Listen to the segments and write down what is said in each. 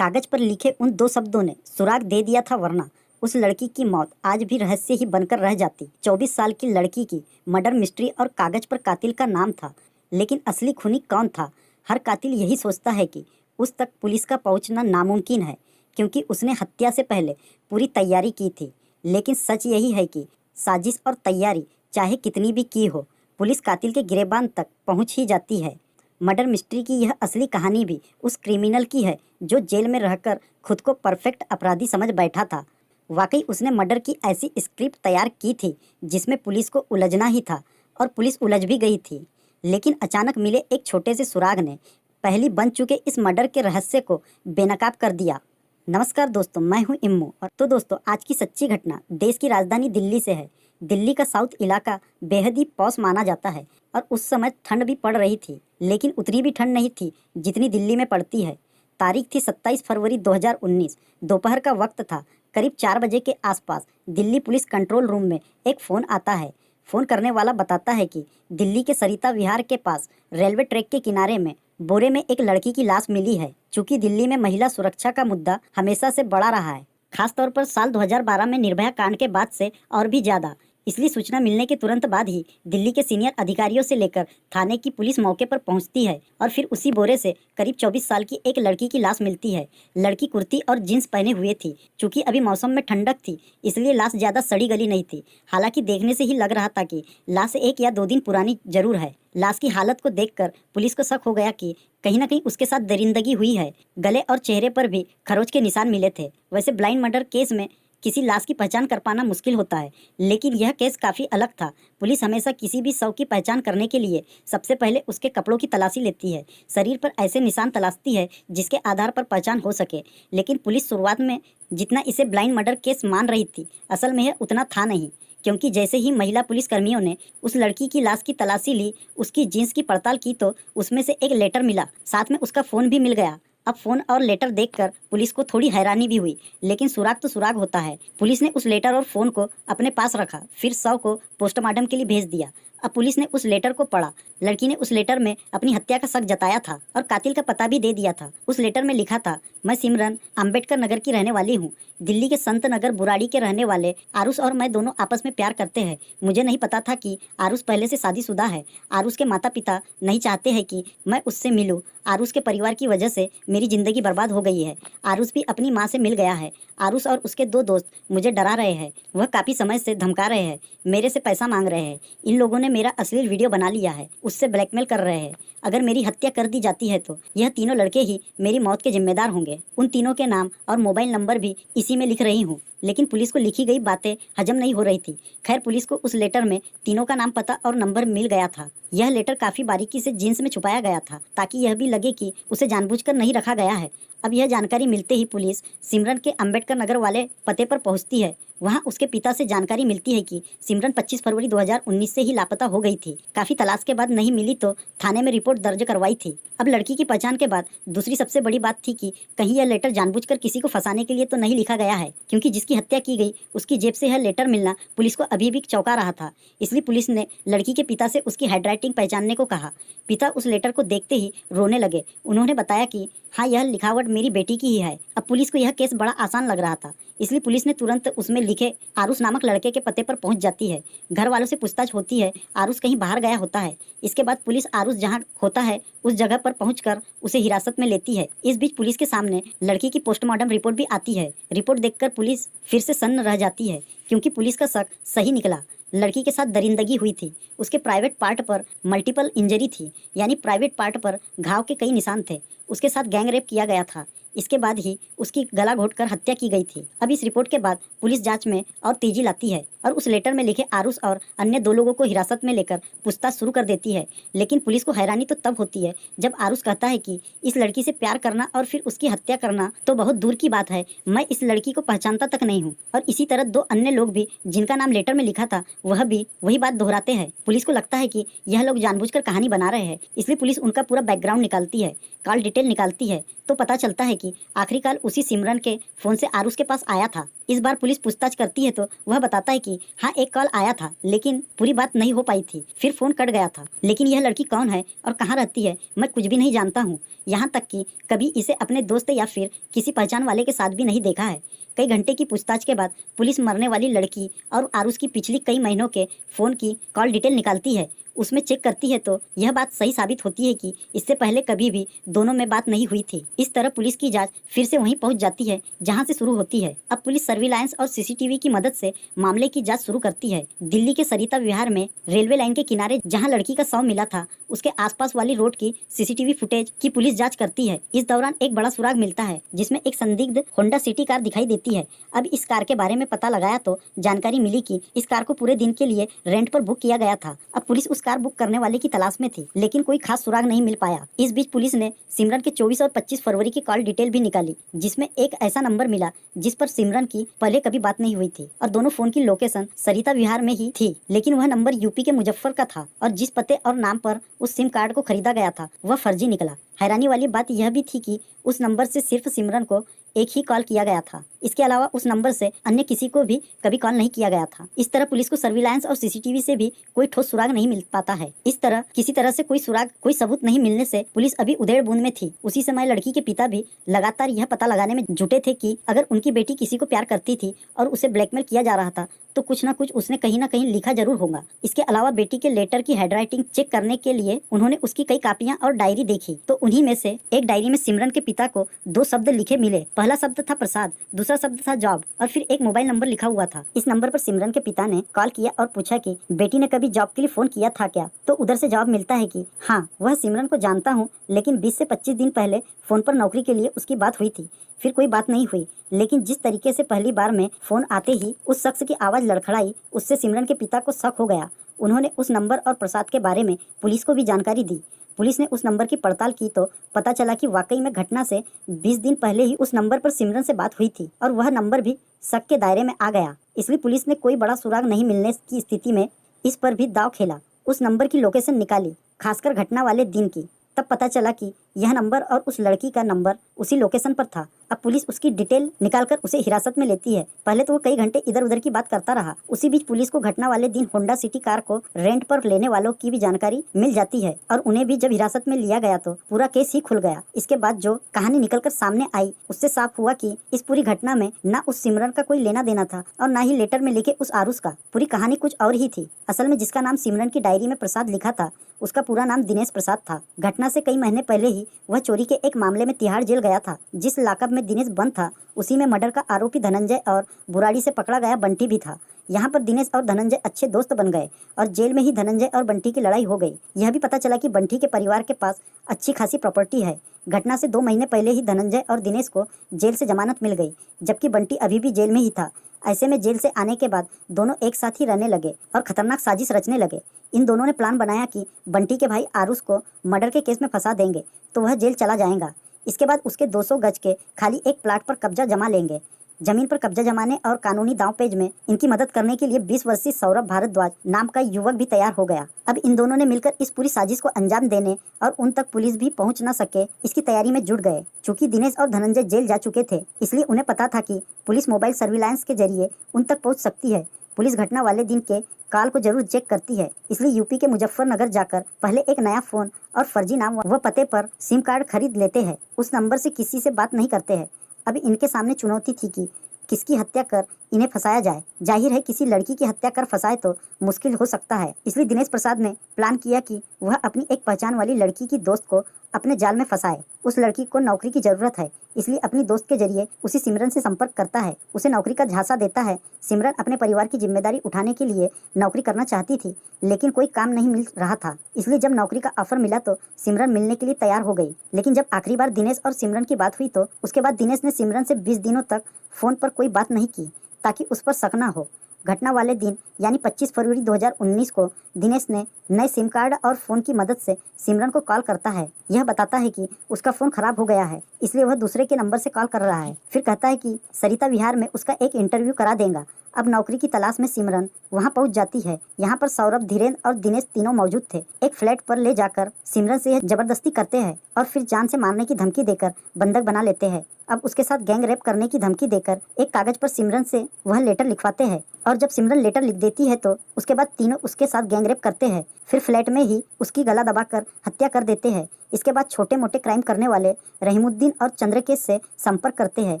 कागज पर लिखे उन दो शब्दों ने सुराग दे दिया था, वरना उस लड़की की मौत आज भी रहस्य ही बनकर रह जाती। 24 साल की लड़की की मर्डर मिस्ट्री और कागज पर कातिल का नाम था, लेकिन असली खूनी कौन था? हर कातिल यही सोचता है कि उस तक पुलिस का पहुंचना नामुमकिन है, क्योंकि उसने हत्या से पहले पूरी तैयारी की थी। लेकिन सच यही है कि साजिश और तैयारी चाहे कितनी भी की हो, पुलिस कातिल के गिरेबान तक पहुंच ही जाती है। मर्डर मिस्ट्री की यह असली कहानी भी उस क्रिमिनल की है जो जेल में रहकर खुद को परफेक्ट अपराधी समझ बैठा था। वाकई उसने मर्डर की ऐसी स्क्रिप्ट तैयार की थी जिसमें पुलिस को उलझना ही था, और पुलिस उलझ भी गई थी। लेकिन अचानक मिले एक छोटे से सुराग ने पहली बन चुके इस मर्डर के रहस्य को बेनकाब कर दिया। नमस्कार दोस्तों, मैं हूं इम्मू। और तो दोस्तों, आज की सच्ची घटना देश की राजधानी दिल्ली से है। दिल्ली का साउथ इलाका बेहद ही पॉश माना जाता है, और उस समय ठंड भी पड़ रही थी, लेकिन उतनी भी ठंड नहीं थी जितनी दिल्ली में पड़ती है। तारीख थी 27 फरवरी 2019। दोपहर का वक्त था। करीब 4 बजे के आसपास दिल्ली पुलिस कंट्रोल रूम में एक फ़ोन आता है। फ़ोन करने वाला बताता है कि दिल्ली के सरिता विहार के पास रेलवे ट्रैक के किनारे में बोरे में एक लड़की की लाश मिली है। चूँकि दिल्ली में महिला सुरक्षा का मुद्दा हमेशा से बड़ा रहा है, खासतौर पर साल 2012 में निर्भया कांड के बाद से और भी ज़्यादा, इसलिए सूचना मिलने के तुरंत बाद ही दिल्ली के सीनियर अधिकारियों से लेकर थाने की पुलिस मौके पर पहुंचती है, और फिर उसी बोरे से करीब 24 साल की एक लड़की की लाश मिलती है। लड़की कुर्ती और जींस पहने हुए थी। चूंकि अभी मौसम में ठंडक थी, इसलिए लाश ज़्यादा सड़ी गली नहीं थी। हालांकि देखने से ही लग रहा था कि लाश 1 या 2 दिन पुरानी जरूर है। लाश की हालत को देखकर पुलिस को शक हो गया कि कहीं ना कहीं उसके साथ दरिंदगी हुई है। गले और चेहरे पर भी खरोच के निशान मिले थे। वैसे ब्लाइंड मर्डर केस में किसी लाश की पहचान कर पाना मुश्किल होता है, लेकिन यह केस काफ़ी अलग था। पुलिस हमेशा किसी भी शव की पहचान करने के लिए सबसे पहले उसके कपड़ों की तलाशी लेती है। शरीर पर ऐसे निशान तलाशती है जिसके आधार पर पहचान हो सके। लेकिन पुलिस शुरुआत में जितना इसे ब्लाइंड मर्डर केस मान रही थी, असल में यह उतना था नहीं। क्योंकि जैसे ही महिला पुलिसकर्मियों ने उस लड़की की लाश की तलाशी ली, उसकी जीन्स की पड़ताल की, तो उसमें से एक लेटर मिला, साथ में उसका फ़ोन भी मिल गया। अब फ़ोन और लेटर देखकर पुलिस को थोड़ी हैरानी भी हुई, लेकिन सुराग तो सुराग होता है। पुलिस ने उस लेटर और फ़ोन को अपने पास रखा, फिर शव को पोस्टमार्टम के लिए भेज दिया। अब पुलिस ने उस लेटर को पढ़ा। लड़की ने उस लेटर में अपनी हत्या का शक जताया था और कातिल का पता भी दे दिया था। उस लेटर में लिखा था, मैं सिमरन अंबेडकर नगर की रहने वाली हूँ। दिल्ली के संत नगर बुराड़ी के रहने वाले आरुष और मैं दोनों आपस में प्यार करते हैं। मुझे नहीं पता था कि आरुष पहले से शादीशुदा है। आरुष के माता पिता नहीं चाहते हैं कि मैं उससे मिलूं। आरुष के परिवार की वजह से मेरी ज़िंदगी बर्बाद हो गई है। आरुष भी अपनी माँ से मिल गया है। आरुष और उसके 2 दोस्त मुझे डरा रहे हैं। वह काफ़ी समय से धमका रहे हैं, मेरे से पैसा मांग रहे हैं। इन लोगों ने मेरा अश्लील वीडियो बना लिया है, उससे ब्लैकमेल कर रहे हैं। अगर मेरी हत्या कर दी जाती है तो यह तीनों लड़के ही मेरी मौत के जिम्मेदार होंगे। उन तीनों के नाम और मोबाइल नंबर भी इसी में लिख रही हूँ। लेकिन पुलिस को लिखी गई बातें हजम नहीं हो रही थी। खैर, पुलिस को उस लेटर में तीनों का नाम, पता और नंबर मिल गया था। यह लेटर काफ़ी बारीकी से जीन्स में छुपाया गया था, ताकि यह भी लगे कि उसे जानबूझकर नहीं रखा गया है। अब यह जानकारी मिलते ही पुलिस सिमरन के अंबेडकर नगर वाले पते पर पहुंचती है। वहां उसके पिता से जानकारी मिलती है कि सिमरन 25 फरवरी 2019 से ही लापता हो गई थी। काफ़ी तलाश के बाद नहीं मिली तो थाने में रिपोर्ट दर्ज करवाई थी। अब लड़की की पहचान के बाद दूसरी सबसे बड़ी बात थी कि कहीं यह लेटर जानबूझकर किसी को फंसाने के लिए तो नहीं लिखा गया है, क्योंकि जिसकी हत्या की गई उसकी जेब से यह लेटर मिलना पुलिस को अभी भी चौंका रहा था। इसलिए पुलिस ने लड़की के पिता से उसकी हैंडराइटिंग पहचानने को कहा। पिता उस लेटर को देखते ही रोने लगे। उन्होंने बताया कि हाँ, यह लिखावट मेरी बेटी की ही है। अब पुलिस को यह केस बड़ा आसान लग रहा था, इसलिए पुलिस ने तुरंत उसमें लिखे आरुष नामक लड़के के पते पर पहुंच जाती है। घर वालों से पूछताछ होती है। आरुष कहीं बाहर गया होता है। इसके बाद पुलिस आरुष जहां होता है उस जगह पर पहुंचकर उसे हिरासत में लेती है। इस बीच पुलिस के सामने लड़की की पोस्टमार्टम रिपोर्ट भी आती है। रिपोर्ट देखकर पुलिस फिर से सन्न रह जाती है, क्योंकि पुलिस का शक सही निकला। लड़की के साथ दरिंदगी हुई थी। उसके प्राइवेट पार्ट पर मल्टीपल इंजरी थी, यानी प्राइवेट पार्ट पर घाव के कई निशान थे। उसके साथ गैंग रेप किया गया था। इसके बाद ही उसकी गला घोंटकर हत्या की गई थी। अब इस रिपोर्ट के बाद पुलिस जांच में और तेजी लाती है और उस लेटर में लिखे आरुष और अन्य 2 लोगों को हिरासत में लेकर पूछताछ शुरू कर देती है। लेकिन पुलिस को हैरानी तो तब होती है जब आरुष कहता है कि इस लड़की से प्यार करना और फिर उसकी हत्या करना तो बहुत दूर की बात है। मैं इस लड़की को पहचानता तक नहीं हूँ। और इसी तरह 2 अन्य लोग भी जिनका नाम लेटर में लिखा था, वह भी वही बात दोहराते हैं। पुलिस को लगता है कि यह लोग जानबूझकर कहानी बना रहे हैं, इसलिए पुलिस उनका पूरा बैकग्राउंड निकालती है, कॉल डिटेल निकालती है। तो पता चलता है कि आखिरी कॉल उसी सिमरन के फ़ोन से आरुष के पास आया था। इस बार पुलिस पूछताछ करती है तो वह बताता है कि हाँ एक कॉल आया था लेकिन पूरी बात नहीं हो पाई थी, फिर फोन कट गया था। लेकिन यह लड़की कौन है और कहाँ रहती है मैं कुछ भी नहीं जानता हूँ। यहाँ तक कि कभी इसे अपने दोस्त या फिर किसी पहचान वाले के साथ भी नहीं देखा है। कई घंटे की पूछताछ के बाद पुलिस मरने वाली लड़की और आरुष की पिछली कई महीनों के फोन की कॉल डिटेल निकालती है। उसमें चेक करती है तो यह बात सही साबित होती है कि इससे पहले कभी भी दोनों में बात नहीं हुई थी। इस तरह पुलिस की जांच फिर से वहीं पहुंच जाती है जहां से शुरू होती है। अब पुलिस सर्विलांस और सीसीटीवी की मदद से मामले की जांच शुरू करती है। दिल्ली के सरिता विहार में रेलवे लाइन के किनारे जहाँ लड़की का शव मिला था उसके आसपास वाली रोड की सीसीटीवी फुटेज की पुलिस जांच करती है। इस दौरान एक बड़ा सुराग मिलता है जिसमें एक संदिग्ध होंडा सिटी कार दिखाई देती है। अब इस कार के बारे में पता लगाया तो जानकारी मिली कि इस कार को पूरे दिन के लिए रेंट पर बुक किया गया था। अब पुलिस उस कार बुक करने वाले की तलाश में थी लेकिन कोई खास सुराग नहीं मिल पाया। इस बीच पुलिस ने सिमरन के 24 और 25 फरवरी की कॉल डिटेल भी निकाली जिसमें एक ऐसा नंबर मिला जिस पर सिमरन की पहले कभी बात नहीं हुई थी और दोनों फोन की लोकेशन सरिता विहार में ही थी। लेकिन वह नंबर यूपी के मुजफ्फर का था और जिस पते और नाम पर उस सिम कार्ड को खरीदा गया था वह फर्जी निकला। हैरानी वाली बात यह भी थी कि उस नंबर से सिर्फ सिमरन को एक ही कॉल किया गया था। इसके अलावा उस नंबर से अन्य किसी को भी कभी कॉल नहीं किया गया था। इस तरह पुलिस को सर्विलांस और सीसीटीवी से भी कोई ठोस सुराग नहीं मिल पाता है। इस तरह किसी तरह से कोई सुराग कोई सबूत नहीं मिलने से पुलिस अभी उधेड़ बूंद में थी। उसी समय लड़की के पिता भी लगातार यह पता लगाने में जुटे थे कि अगर उनकी बेटी किसी को प्यार करती थी और उसे ब्लैकमेल किया जा रहा था तो कुछ न कुछ उसने कहीं ना कहीं लिखा जरूर होगा। इसके अलावा बेटी के लेटर की हैंडराइटिंग चेक करने के लिए उन्होंने उसकी कई कापियां और डायरी देखी तो उन्हीं में से एक डायरी में सिमरन के पिता को 2 शब्द लिखे मिले। पहला शब्द था प्रसाद, दूसरा शब्द था जॉब और फिर एक मोबाइल नंबर लिखा हुआ था। इस नंबर पर सिमरन के पिता ने कॉल किया और पूछा कि बेटी ने कभी जॉब के लिए फोन किया था क्या। तो उधर से जवाब मिलता है कि हाँ वह सिमरन को जानता हूँ लेकिन 20 से 25 दिन पहले फोन पर नौकरी के लिए उसकी बात हुई थी, फिर कोई बात नहीं हुई। लेकिन जिस तरीके से पहली बार में फोन आते ही उस शख्स की आवाज़ लड़खड़ाई उससे सिमरन के पिता को शक हो गया। उन्होंने उस नंबर और प्रसाद के बारे में पुलिस को भी जानकारी दी। पुलिस ने उस नंबर की पड़ताल की तो पता चला कि वाकई में घटना से 20 दिन पहले ही उस नंबर पर सिमरन से बात हुई थी और वह नंबर भी शक के दायरे में आ गया। इसलिए पुलिस ने कोई बड़ा सुराग नहीं मिलने की स्थिति में इस पर भी दांव खेला। उस नंबर की लोकेशन निकाली, खासकर घटना वाले दिन की। तब पता चला कि यह नंबर और उस लड़की का नंबर उसी लोकेशन पर था। अब पुलिस उसकी डिटेल निकालकर उसे हिरासत में लेती है। पहले तो वो कई घंटे इधर उधर की बात करता रहा। उसी बीच पुलिस को घटना वाले दिन होंडा सिटी कार को रेंट पर लेने वालों की भी जानकारी मिल जाती है और उन्हें भी जब हिरासत में लिया गया तो पूरा केस ही खुल गया। इसके बाद जो कहानी निकलकर सामने आई उससे साफ हुआ कि इस पूरी घटना में न उस सिमरन का कोई लेना देना था और न ही लेटर में लिखे उस आरुष का। पूरी कहानी कुछ और ही थी। असल में जिसका नाम सिमरन की डायरी में प्रसाद लिखा था उसका पूरा नाम दिनेश प्रसाद था। घटना से कई महीने पहले ही वह चोरी के एक मामले में तिहाड़ जेल गया था। जिस लाकअप में दिनेश बंद था उसी में मर्डर का आरोपी धनंजय और बुराड़ी से पकड़ा गया बंटी भी था। यहाँ पर दिनेश और धनंजय अच्छे दोस्त बन गए और जेल में ही धनंजय और बंटी की लड़ाई हो गई। यह भी पता चला कि बंटी के परिवार के पास अच्छी खासी प्रॉपर्टी है। घटना से 2 महीने पहले ही धनंजय और दिनेश को जेल से जमानत मिल गई जबकि बंटी अभी भी जेल में ही था। ऐसे में जेल से आने के बाद दोनों एक साथ ही रहने लगे और खतरनाक साजिश रचने लगे। इन दोनों ने प्लान बनाया कि बंटी के भाई आरुष को मर्डर के केस में फंसा देंगे तो वह जेल चला जाएगा। इसके बाद उसके 200 गज के खाली एक प्लाट पर कब्जा जमा लेंगे। जमीन पर कब्जा जमाने और कानूनी दांवपेच में इनकी मदद करने के लिए 20 वर्षीय सौरभ भारद्वाज नाम का युवक भी तैयार हो गया। अब इन दोनों ने मिलकर इस पूरी साजिश को अंजाम देने और उन तक पुलिस भी पहुंच न सके इसकी तैयारी में जुट गए। चूंकि दिनेश और धनंजय जेल जा चुके थे इसलिए उन्हें पता था कि पुलिस मोबाइल सर्विलांस के जरिए उन तक पहुँच सकती है। पुलिस घटना वाले दिन के कॉल को जरूर चेक करती है। इसलिए यूपी के मुजफ्फरनगर जाकर पहले एक नया फोन और फर्जी नाम व पते पर सिम कार्ड खरीद लेते हैं। उस नंबर से किसी से बात नहीं करते हैं। अब इनके सामने चुनौती थी कि किसकी हत्या कर इन्हें फंसाया जाए। जाहिर है किसी लड़की की हत्या कर फंसाए तो मुश्किल हो सकता है। इसलिए दिनेश प्रसाद ने प्लान किया कि वह अपनी एक पहचान वाली लड़की की दोस्त को अपने जाल में फंसाए। उस लड़की को नौकरी की जरूरत है इसलिए अपनी दोस्त के जरिए उसी सिमरन से संपर्क करता है। उसे नौकरी का झांसा देता है। सिमरन अपने परिवार की जिम्मेदारी उठाने के लिए नौकरी करना चाहती थी लेकिन कोई काम नहीं मिल रहा था। इसलिए जब नौकरी का ऑफर मिला तो सिमरन मिलने के लिए तैयार हो गई। लेकिन जब आखिरी बार दिनेश और सिमरन की बात हुई तो उसके बाद दिनेश ने सिमरन से 20 दिनों तक फोन पर कोई बात नहीं की ताकि उस पर शक न हो। घटना वाले दिन यानी 25 फरवरी 2019 को दिनेश ने नए सिम कार्ड और फ़ोन की मदद से सिमरन को कॉल करता है। यह बताता है कि उसका फ़ोन खराब हो गया है इसलिए वह दूसरे के नंबर से कॉल कर रहा है। फिर कहता है कि सरिता विहार में उसका एक इंटरव्यू करा देगा। अब नौकरी की तलाश में सिमरन वहां पहुंच जाती है। यहाँ पर सौरभ, धीरेन्द्र और दिनेश तीनों मौजूद थे। एक फ्लैट पर ले जाकर सिमरन से यह जबरदस्ती करते हैं और फिर जान से मारने की धमकी देकर बंधक बना लेते हैं। अब उसके साथ गैंग रेप करने की धमकी देकर एक कागज पर सिमरन से वह लेटर लिखवाते हैं और जब सिमरन लेटर लिख देती है तो उसके बाद तीनों उसके साथ गैंग रेप करते हैं। फिर फ्लैट में ही उसकी गला दबाकर हत्या कर देते हैं। इसके बाद छोटे मोटे क्राइम करने वाले रहीमुद्दीन और चंद्रकेश से संपर्क करते हैं।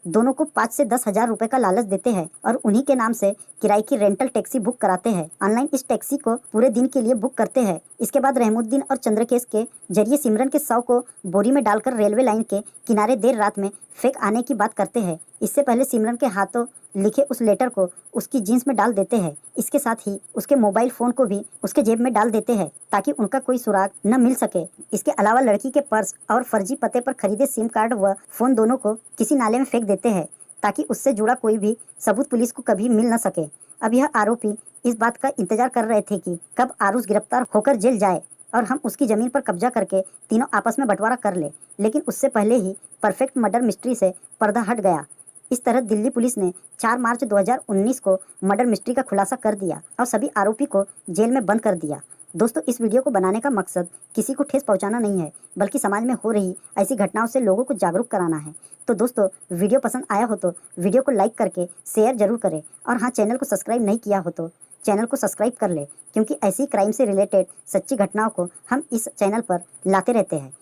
दोनों को 5 से 10 हजार रुपए का लालच देते हैं और उन्हीं के नाम से किराए की रेंटल टैक्सी बुक कराते हैं। ऑनलाइन इस टैक्सी को पूरे दिन के लिए बुक करते हैं। इसके बाद रहमुद्दीन और चंद्रकेश के जरिए सिमरन के शव को बोरी में डालकर रेलवे लाइन के किनारे देर रात में फेंक आने की बात करते हैं। इससे पहले सिमरन के हाथों लिखे उस लेटर को उसकी जीन्स में डाल देते हैं। इसके साथ ही उसके मोबाइल फोन को भी उसके जेब में डाल देते हैं ताकि उनका कोई सुराग न मिल सके। इसके अलावा लड़की के पर्स और फर्जी पते पर खरीदे सिम कार्ड व फोन दोनों को किसी नाले में फेंक देते हैं ताकि उससे जुड़ा कोई भी सबूत पुलिस को कभी मिल न सके। अब यह आरोपी इस बात का इंतजार कर रहे थे कि कब आरुष गिरफ्तार होकर जेल जाए और हम उसकी जमीन पर कब्जा करके तीनों आपस में बंटवारा कर ले, लेकिन उससे पहले ही परफेक्ट मर्डर मिस्ट्री से पर्दा हट गया। इस तरह दिल्ली पुलिस ने 4 मार्च 2019 को मर्डर मिस्ट्री का खुलासा कर दिया और सभी आरोपी को जेल में बंद कर दिया। दोस्तों, इस वीडियो को बनाने का मकसद किसी को ठेस पहुंचाना नहीं है, बल्कि समाज में हो रही ऐसी घटनाओं से लोगों को जागरूक कराना है। तो दोस्तों, वीडियो पसंद आया हो तो वीडियो को लाइक करके शेयर जरूर करें और हाँ, चैनल को सब्सक्राइब नहीं किया हो तो चैनल को सब्सक्राइब कर ले, क्योंकि ऐसी क्राइम से रिलेटेड सच्ची घटनाओं को हम इस चैनल पर लाते रहते हैं।